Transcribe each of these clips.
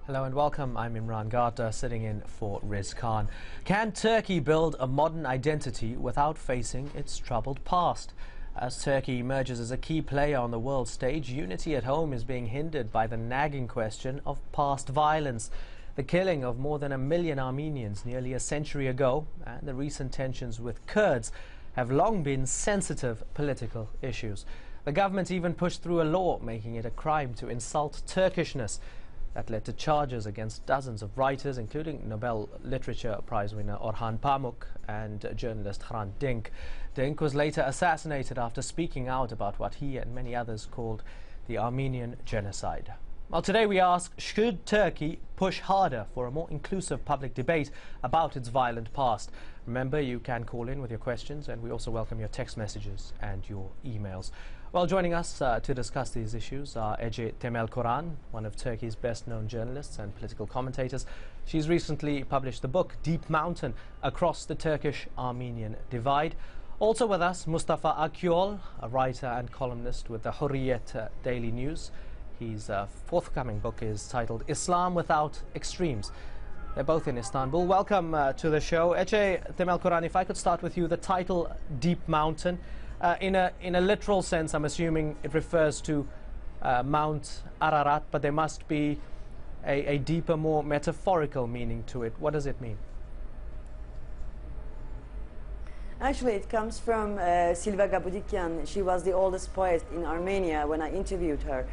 Hello and welcome. I'm Imran Gata, sitting in for Riz Khan. Can Turkey build a modern identity without facing its troubled past? As Turkey emerges as a key player on the world stage, unity at home is being hindered by the nagging question of past violence. The killing of more than 1 million Armenians nearly a century ago and the recent tensions with Kurds have long been sensitive political issues. The government even pushed through a law making it a crime to insult Turkishness. That led to charges against dozens of writers, including Nobel Literature Prize winner Orhan Pamuk and journalist Hrant Dink. Dink was later assassinated after speaking out about what he and many others called the Armenian genocide. Well, today we ask, should Turkey push harder for a more inclusive public debate about its violent past? Remember, you can call in with your questions, and we also welcome your text messages and your emails. Well, joining us to discuss these issues are Ece Temelkuran, one of Turkey's best-known journalists and political commentators. She's recently published the book Deep Mountain, Across the Turkish-Armenian Divide. Also with us, Mustafa Akyol, a writer and columnist with the Hurriyet Daily News. His forthcoming book is titled Islam Without Extremes. They're both in Istanbul. Welcome to the show. Ece Temelkuran, if I could start with you, the title Deep Mountain. In a literal sense, I'm assuming it refers to Mount Ararat, but there must be a deeper, more metaphorical meaning to it. What does it mean? Actually, it comes from Silva Gabudikyan. She was the oldest poet in Armenia when I interviewed her.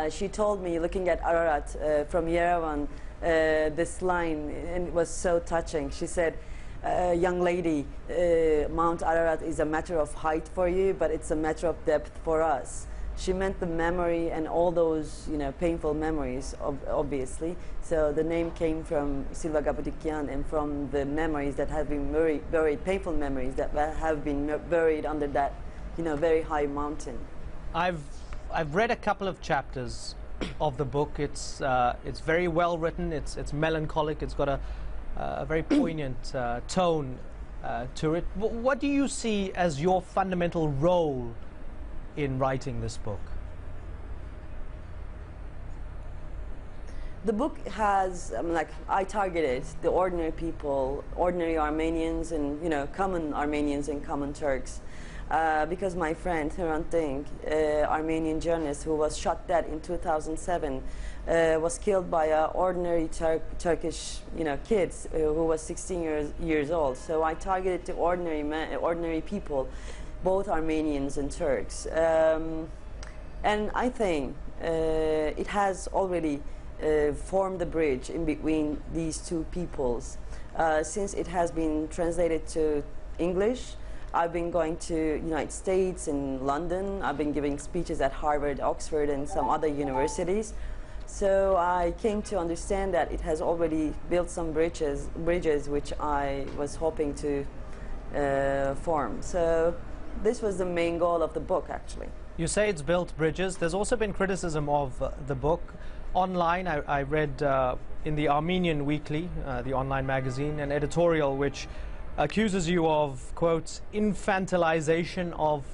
She told me, looking at Ararat from Yerevan, this line, and it was so touching. She said, young lady, Mount Ararat is a matter of height for you, but it's a matter of depth for us. She meant the memory and all those, painful memories, obviously. So the name came from Silva Gabudikyan and from the memories that have been buried, painful memories that have been buried under that, very high mountain. I've read a couple of chapters of the book. It's very well written. It's melancholic. It's got a very poignant tone to it. What do you see as your fundamental role in writing this book? The book has, I targeted the ordinary people, ordinary Armenians and, common Armenians and common Turks. Because my friend, Hrant Dink, Armenian journalist who was shot dead in 2007, was killed by ordinary Turkish, kids who was 16 years old. So I targeted the ordinary people, both Armenians and Turks. And I think it has already formed a bridge in between these two peoples. Since it has been translated to English, I've been going to United States and London. I've been giving speeches at Harvard, Oxford, and some other universities. So I came to understand that it has already built some bridges which I was hoping to form. So this was the main goal of the book, actually. You say it's built bridges. There's also been criticism of the book. Online, I read in the Armenian Weekly, the online magazine, an editorial which accuses you of, quote, infantilization of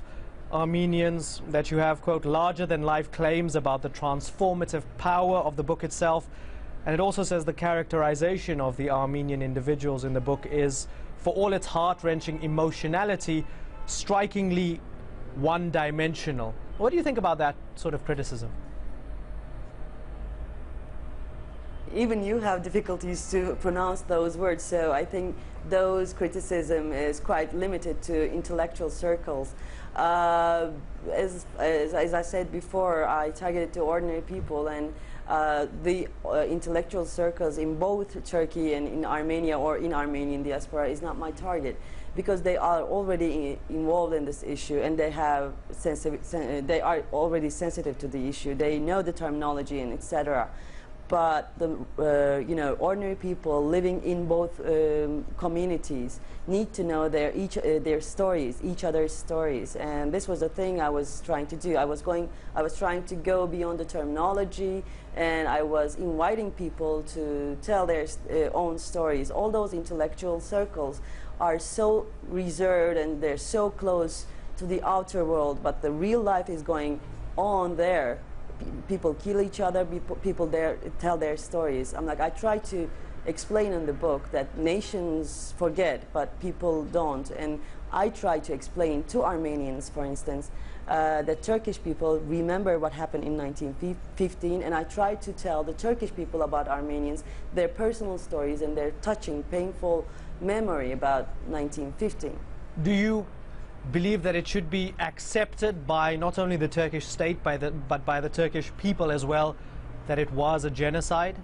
Armenians, that you have, quote, larger-than-life claims about the transformative power of the book itself. And it also says the characterization of the Armenian individuals in the book is, for all its heart-wrenching emotionality, strikingly one-dimensional. What do you think about that sort of criticism? Even you have difficulties to pronounce those words, so I think those criticism is quite limited to intellectual circles. As I said before, I targeted to ordinary people, and the intellectual circles in both Turkey and in Armenia or in Armenian diaspora is not my target, because they are already involved in this issue and they have they are already sensitive to the issue. They know the terminology and etc. But the ordinary people living in both communities need to know their stories, each other's stories, and this was the thing I was trying to do. I was trying to go beyond the terminology, and I was inviting people to tell their own stories. All those intellectual circles are so reserved and they're so close to the outer world, but the real life is going on there people kill each other, people there tell their stories. I'm like, I try to explain in the book that nations forget, but people don't. And I try to explain to Armenians, for instance, that Turkish people remember what happened in 1915, and I try to tell the Turkish people about Armenians, their personal stories and their touching, painful memory about 1915. Do you believe that it should be accepted by not only the Turkish state, but by the Turkish people as well, that it was a genocide?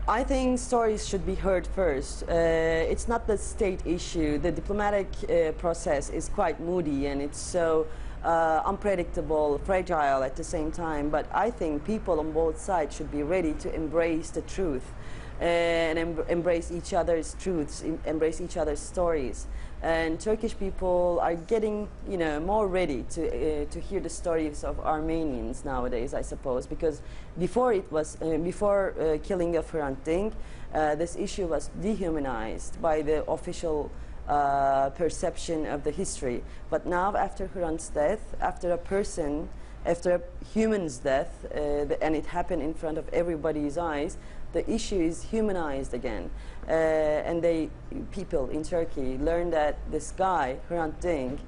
I think stories should be heard first. It's not the state issue. The diplomatic process is quite moody, and it's so unpredictable, fragile at the same time. But I think people on both sides should be ready to embrace the truth and embrace each other's truths, embrace each other's stories. And Turkish people are getting, you know, more ready to hear the stories of Armenians nowadays, I suppose, because before it was before killing of Hrant Dink, this issue was dehumanized by the official perception of the history. But now, after Hrant's death, after a human's death, and it happened in front of everybody's eyes, the issue is humanized again. And people in Turkey learned that this guy, Hrant Dink,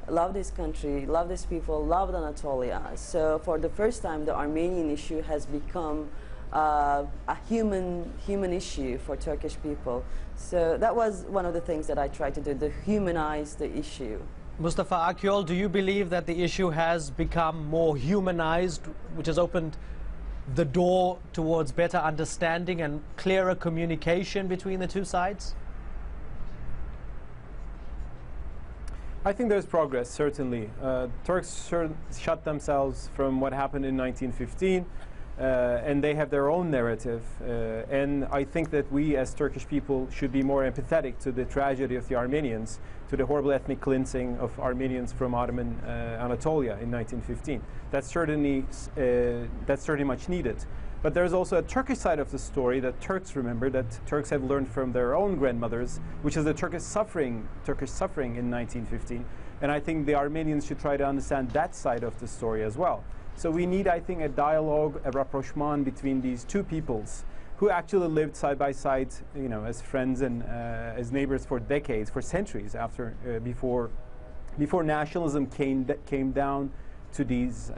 loved his country, loved his people, loved Anatolia. So for the first time, the Armenian issue has become a human issue for Turkish people. So that was one of the things that I tried to do, to humanize the issue. Mustafa Akyol, do you believe that the issue has become more humanized, which has opened the door towards better understanding and clearer communication between the two sides? I think there's progress, certainly. Turks shut themselves from what happened in 1915, and they have their own narrative. And I think that we as Turkish people should be more empathetic to the tragedy of the Armenians, to the horrible ethnic cleansing of Armenians from Ottoman Anatolia in 1915. That's certainly much needed. But there's also a Turkish side of the story that Turks remember, that Turks have learned from their own grandmothers, which is the Turkish suffering in 1915. And I think the Armenians should try to understand that side of the story as well. So we need, I think, a dialogue, a rapprochement between these two peoples who actually lived side by side, you know, as friends and as neighbors for decades, for centuries after, before nationalism came down to these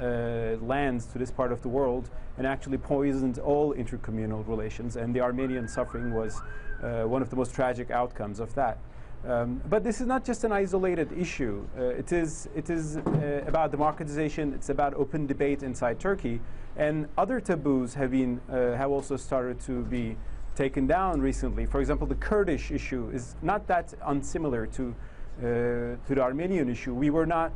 lands, to this part of the world, and actually poisoned all intercommunal relations. And the Armenian suffering was one of the most tragic outcomes of that. But this is not just an isolated issue. It is about democratization. It's about open debate inside Turkey, and other taboos have also started to be taken down recently. For example, the Kurdish issue is not that unsimilar to the Armenian issue. We were not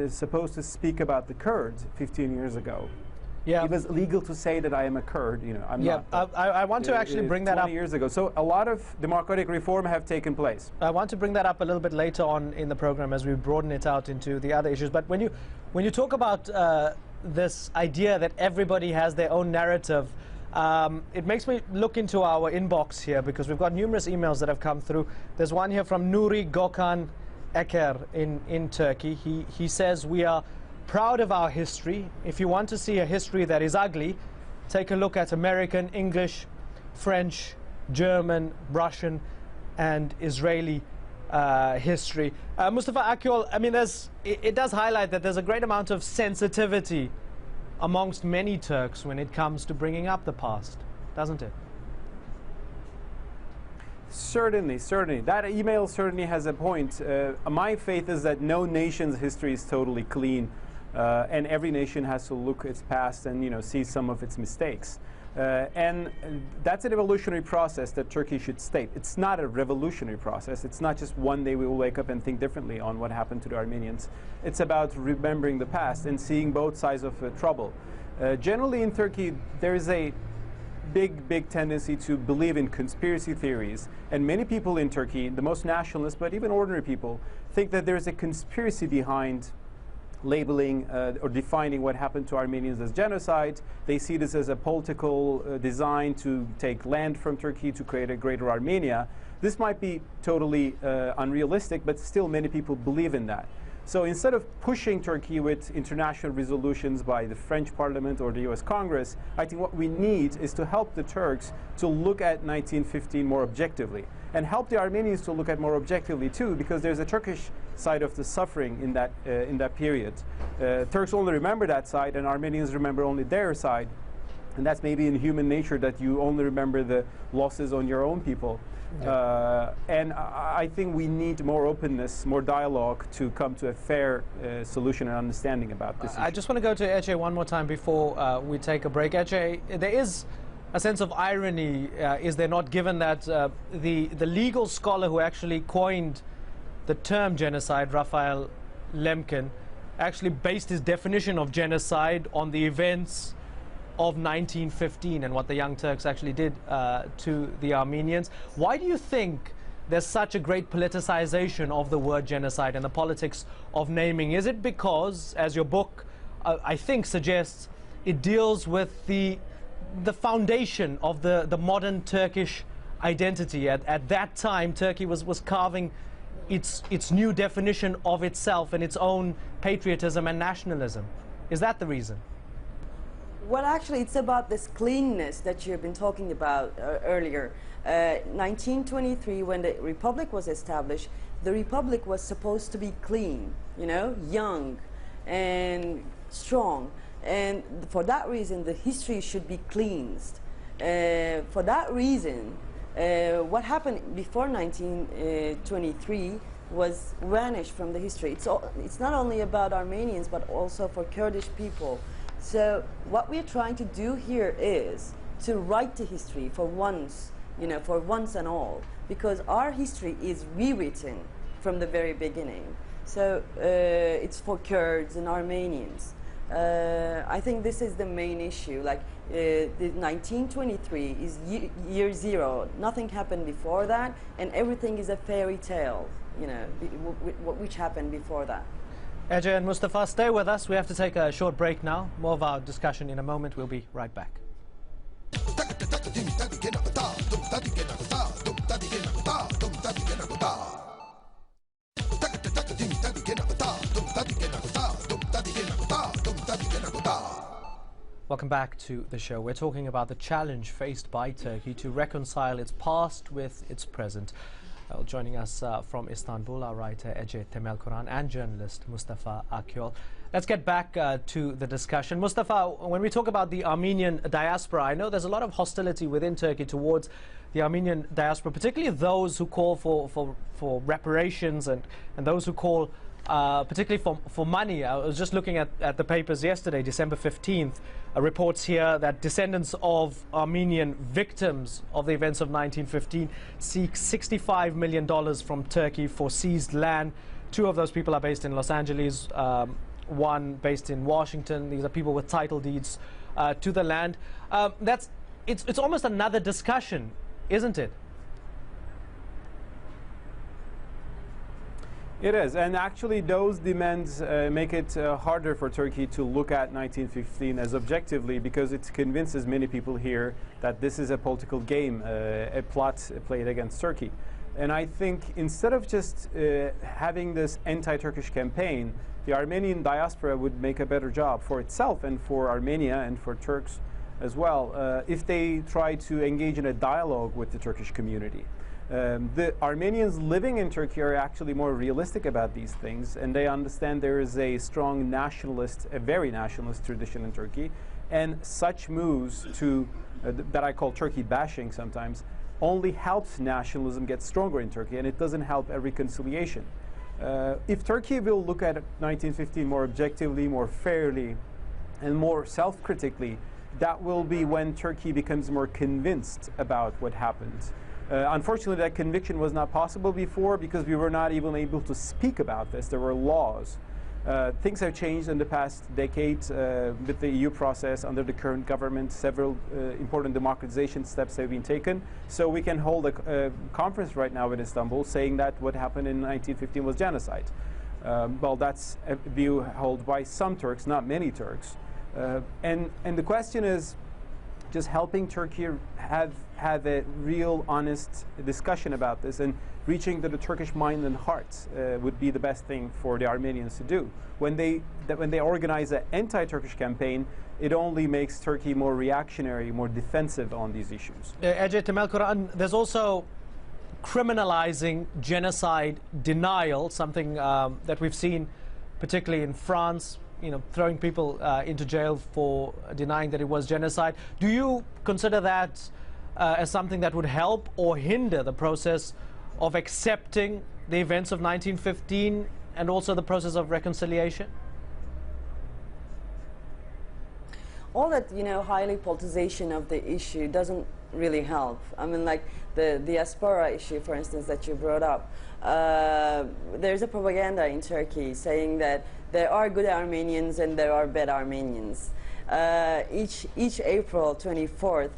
supposed to speak about the Kurds 15 years ago. Yeah. It was illegal to say that I am a Kurd. You know, I'm not. I want to actually bring that up. 20 years ago. So a lot of democratic reform have taken place. I want to bring that up a little bit later on in the program as we broaden it out into the other issues. But when you talk about this idea that everybody has their own narrative, it makes me look into our inbox here, because we've got numerous emails that have come through. There's one here from Nuri Gökhan Eker in Turkey. He says, we are proud of our history. If you want to see a history that is ugly, take a look at American, English, French, German, Russian, and Israeli history. Mustafa Akyol, I mean, it does highlight that there's a great amount of sensitivity amongst many Turks when it comes to bringing up the past, doesn't it? Certainly, certainly. That email certainly has a point. My faith is that no nation's history is totally clean, and every nation has to look its past and, you know, see some of its mistakes. And that's an evolutionary process that Turkey should state. It's not a revolutionary process. It's not just one day we will wake up and think differently on what happened to the Armenians. It's about remembering the past and seeing both sides of trouble. Generally in Turkey, there is a big tendency to believe in conspiracy theories. And many people in Turkey, the most nationalists, but even ordinary people, think that there's a conspiracy behind labeling or defining what happened to Armenians as genocide. They see this as a political design to take land from Turkey to create a greater Armenia. This might be totally unrealistic, but still many people believe in that. So instead of pushing Turkey with international resolutions by the French Parliament or the US Congress, I think what we need is to help the Turks to look at 1915 more objectively, and help the Armenians to look at more objectively too, because there's a Turkish side of the suffering in that period. Turks only remember that side, and Armenians remember only their side. And that's maybe in human nature, that you only remember the losses on your own people. And I think we need more openness, more dialogue to come to a fair solution and understanding about this issue. I just want to go to Ece one more time before we take a break. Ece, there is a sense of irony, is there not, given that the legal scholar who actually coined the term genocide, Raphael Lemkin, actually based his definition of genocide on the events of 1915 and what the Young Turks actually did to the Armenians. Why do you think there's such a great politicization of the word genocide and the politics of naming? Is it because, as your book I think suggests, it deals with the foundation of the modern Turkish identity? At that time, Turkey was carving its new definition of itself and its own patriotism and nationalism. Is that the reason? Well, actually, it's about this cleanness that you've been talking about earlier. 1923, when the Republic was established, the Republic was supposed to be clean, you know, young and strong. And for that reason, the history should be cleansed. For that reason, what happened before 1923 was vanished from the history. It's not only about Armenians, but also for Kurdish people. So what we're trying to do here is to write the history for once, you know, for once and all, because our history is rewritten from the very beginning. So it's for Kurds and Armenians. I think this is the main issue. Like the 1923 is year zero. Nothing happened before that, and everything is a fairy tale, you know, which happened before that. Ece and Mustafa, stay with us. We have to take a short break now. More of our discussion in a moment. We'll be right back. Welcome back to the show. We're talking about the challenge faced by Turkey to reconcile its past with its present. Joining us from Istanbul, our writer Ece Temelkuran and journalist Mustafa Akyol. Let's get back to the discussion. Mustafa, when we talk about the Armenian diaspora, I know there's a lot of hostility within Turkey towards the Armenian diaspora, particularly those who call for reparations and those who call particularly for money. I was just looking at the papers yesterday, December 15th, reports here that descendants of Armenian victims of the events of 1915 seek $65 million from Turkey for seized land. Two of those people are based in Los Angeles, one based in Washington. These are people with title deeds to the land. It's almost another discussion, isn't it? It is, and actually those demands make it harder for Turkey to look at 1915 as objectively, because it convinces many people here that this is a political game, a plot played against Turkey. And I think instead of just having this anti-Turkish campaign, the Armenian diaspora would make a better job for itself and for Armenia and for Turks as well if they try to engage in a dialogue with the Turkish community. The Armenians living in Turkey are actually more realistic about these things, and they understand there is a strong nationalist, a very nationalist tradition in Turkey, and such moves to that I call Turkey bashing sometimes only helps nationalism get stronger in Turkey, and it doesn't help a reconciliation. If Turkey will look at 1915 more objectively, more fairly, and more self-critically, that will be when Turkey becomes more convinced about what happened. Unfortunately, that conviction was not possible before because we were not even able to speak about this. There were laws. Things have changed in the past decade with the EU process under the current government. Several important democratization steps have been taken. So we can hold a conference right now in Istanbul saying that what happened in 1915 was genocide. Well, that's a view held by some Turks, not many Turks. And the question is, just helping Turkey have a real, honest discussion about this and reaching to the Turkish mind and heart would be the best thing for the Armenians to do. When they organize an anti-Turkish campaign, it only makes Turkey more reactionary, more defensive on these issues. Ece Temel Kur'an, there's also criminalizing genocide denial, something that we've seen particularly in France, throwing people into jail for denying that it was genocide. Do you consider that as something that would help or hinder the process of accepting the events of 1915 and also the process of reconciliation? All that, highly politicization of the issue doesn't really help. I mean, like the diaspora issue, for instance, that you brought up. There's a propaganda in Turkey saying that there are good Armenians and there are bad Armenians. Each April 24th,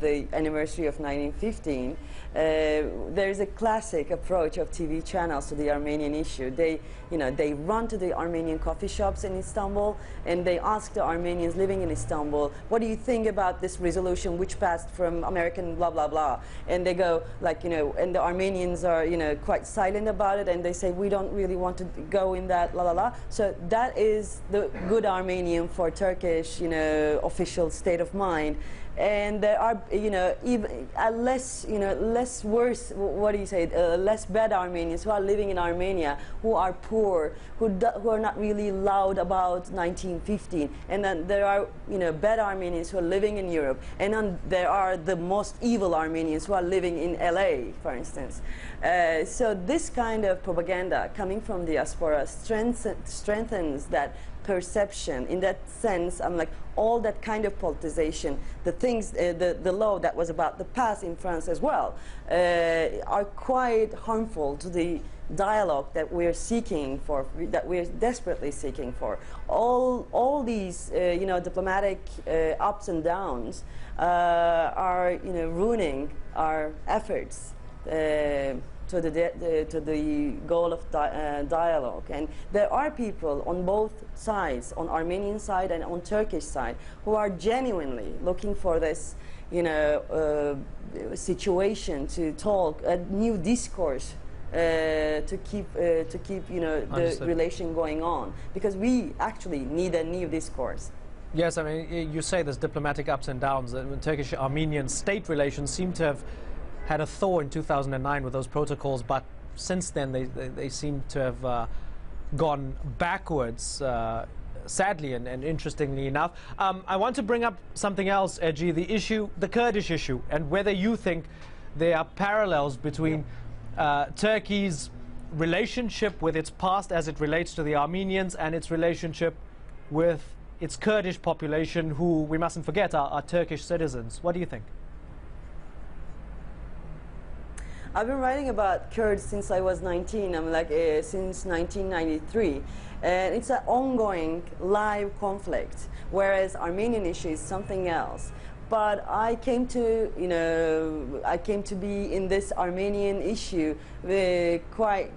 the anniversary of 1915, there's a classic approach of TV channels to the Armenian issue. They run to the Armenian coffee shops in Istanbul and they ask the Armenians living in Istanbul, what do you think about this resolution which passed from American blah blah blah? And they go like, and the Armenians are quite silent about it and they say we don't really want to go in that la la la. So that is the good Armenian for Turkish official state of mind. And there are, even less worse, what do you say, less bad Armenians who are living in Armenia, who are poor, who are not really loud about 1915. And then there are, bad Armenians who are living in Europe. And then there are the most evil Armenians who are living in LA, for instance. So this kind of propaganda coming from the diaspora strengthens that perception. In that sense, I'm like, all that kind of politicization, the things, the law that was about the past in France as well, are quite harmful to the dialogue that we're seeking for, that we're desperately seeking for. All these, diplomatic ups and downs are, ruining our efforts to the goal of dialogue. And there are people on both sides, on Armenian side and on Turkish side, who are genuinely looking for this, situation to talk, a new discourse to keep the relation going on, because we actually need a new discourse. Yes, I mean, you say there's diplomatic ups and downs. Turkish-Armenian state relations seem to have had a thaw in 2009 with those protocols, but since then they seem to have gone backwards, sadly and interestingly enough. I want to bring up something else, Ece, the Kurdish issue, and whether you think there are parallels between Turkey's relationship with its past as it relates to the Armenians and its relationship with its Kurdish population, who, we mustn't forget, are Turkish citizens. What do you think? I've been writing about Kurds since I was 19. I'm like since 1993, and it's an ongoing live conflict. Whereas Armenian issue is something else. But I came to, be in this Armenian issue quite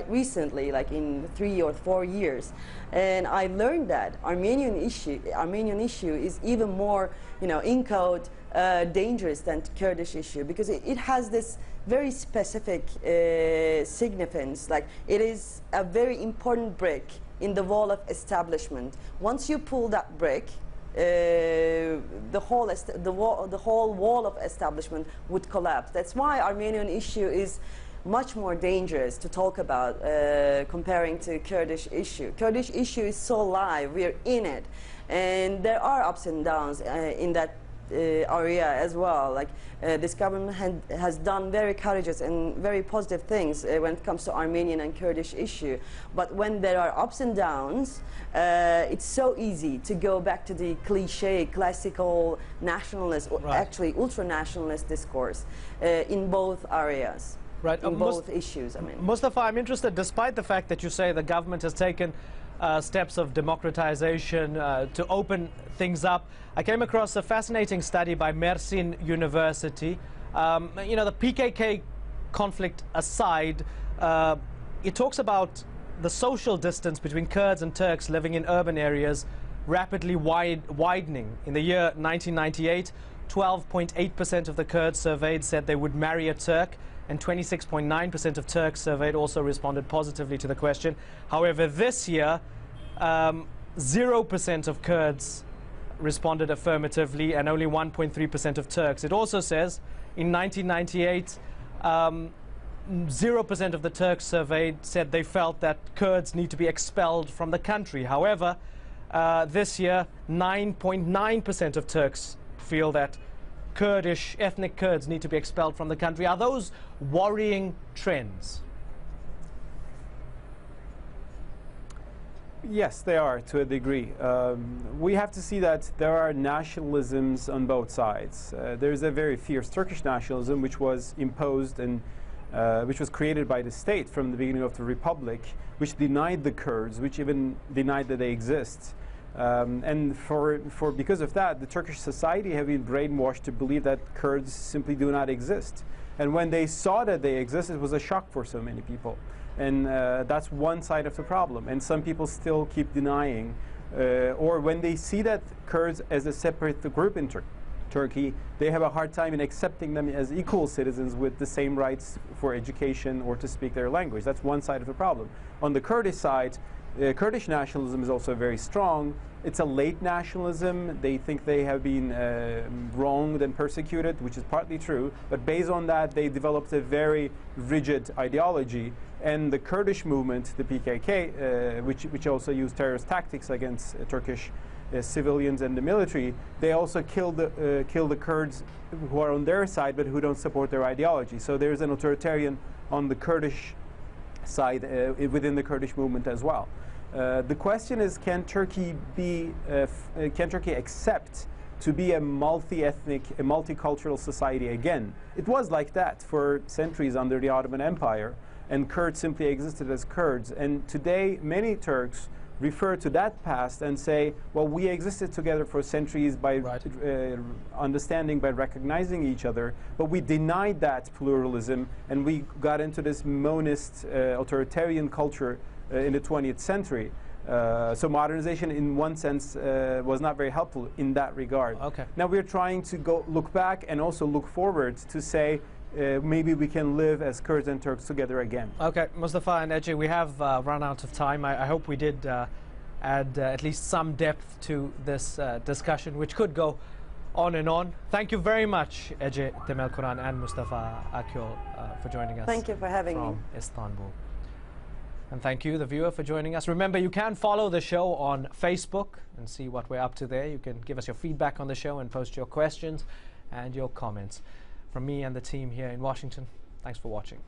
recently, like in 3 or 4 years, and I learned that Armenian issue is even more, in code, dangerous than Kurdish issue, because it has this very specific significance. Like, it is a very important brick in the wall of establishment. Once you pull that brick, the whole wall of establishment would collapse. That's why Armenian issue is much more dangerous to talk about comparing to Kurdish issue. Kurdish issue is so live, we're in it, and there are ups and downs in that area as well. Like this government has done very courageous and very positive things when it comes to Armenian and Kurdish issue. But when there are ups and downs, it's so easy to go back to the cliche, classical nationalist, or actually ultra-nationalist discourse in both areas. Right. In both issues, I mean. Mustafa, I'm interested, despite the fact that you say the government has taken steps of democratization to open things up, I came across a fascinating study by Mersin University. The PKK conflict aside, it talks about the social distance between Kurds and Turks living in urban areas rapidly widening. In the year 1998, 12.8% of the Kurds surveyed said they would marry a Turk, and 26.9% of Turks surveyed also responded positively to the question. However, this year, 0% of Kurds responded affirmatively and only 1.3% of Turks. It also says in 1998, 0% of the Turks surveyed said they felt that Kurds need to be expelled from the country. However, this year, 9.9% of Turks feel that Kurdish, ethnic Kurds need to be expelled from the country. Are those worrying trends? Yes, they are, to a degree. We have to see that there are nationalisms on both sides. There's a very fierce Turkish nationalism which was imposed and which was created by the state from the beginning of the republic, which denied the Kurds, which even denied that they exist. And because of that, the Turkish society have been brainwashed to believe that Kurds simply do not exist. And when they saw that they exist, it was a shock for so many people. And that's one side of the problem. And some people still keep denying, or when they see that Kurds as a separate group in Turkey, they have a hard time in accepting them as equal citizens with the same rights for education or to speak their language. That's one side of the problem. On the Kurdish side, Kurdish nationalism is also very strong. It's a late nationalism. They think they have been wronged and persecuted, which is partly true. But based on that, they developed a very rigid ideology. And the Kurdish movement, the PKK, which also used terrorist tactics against Turkish civilians and the military, they also kill the Kurds who are on their side but who don't support their ideology. So there's an authoritarian on the Kurdish side within the Kurdish movement as well. The question is, can Turkey accept to be a multi-ethnic, a multicultural society again? It was like that for centuries under the Ottoman Empire, and Kurds simply existed as Kurds. And today, many Turks refer to that past and say, well, we existed together for centuries by understanding, by recognizing each other, but we denied that pluralism, and we got into this monist, authoritarian culture in the 20th century. So modernization, in one sense, was not very helpful in that regard. Okay. Now we're trying to look back and also look forward to say, maybe we can live as Kurds and Turks together again. Okay, Mustafa and Ece, we have run out of time. I hope we did add at least some depth to this discussion, which could go on and on. Thank you very much, Ece Temelkuran and Mustafa Akyol, for joining us. Thank you for having me. From Istanbul. And thank you, the viewer, for joining us. Remember, you can follow the show on Facebook and see what we're up to there. You can give us your feedback on the show and post your questions and your comments. From me and the team here in Washington, thanks for watching.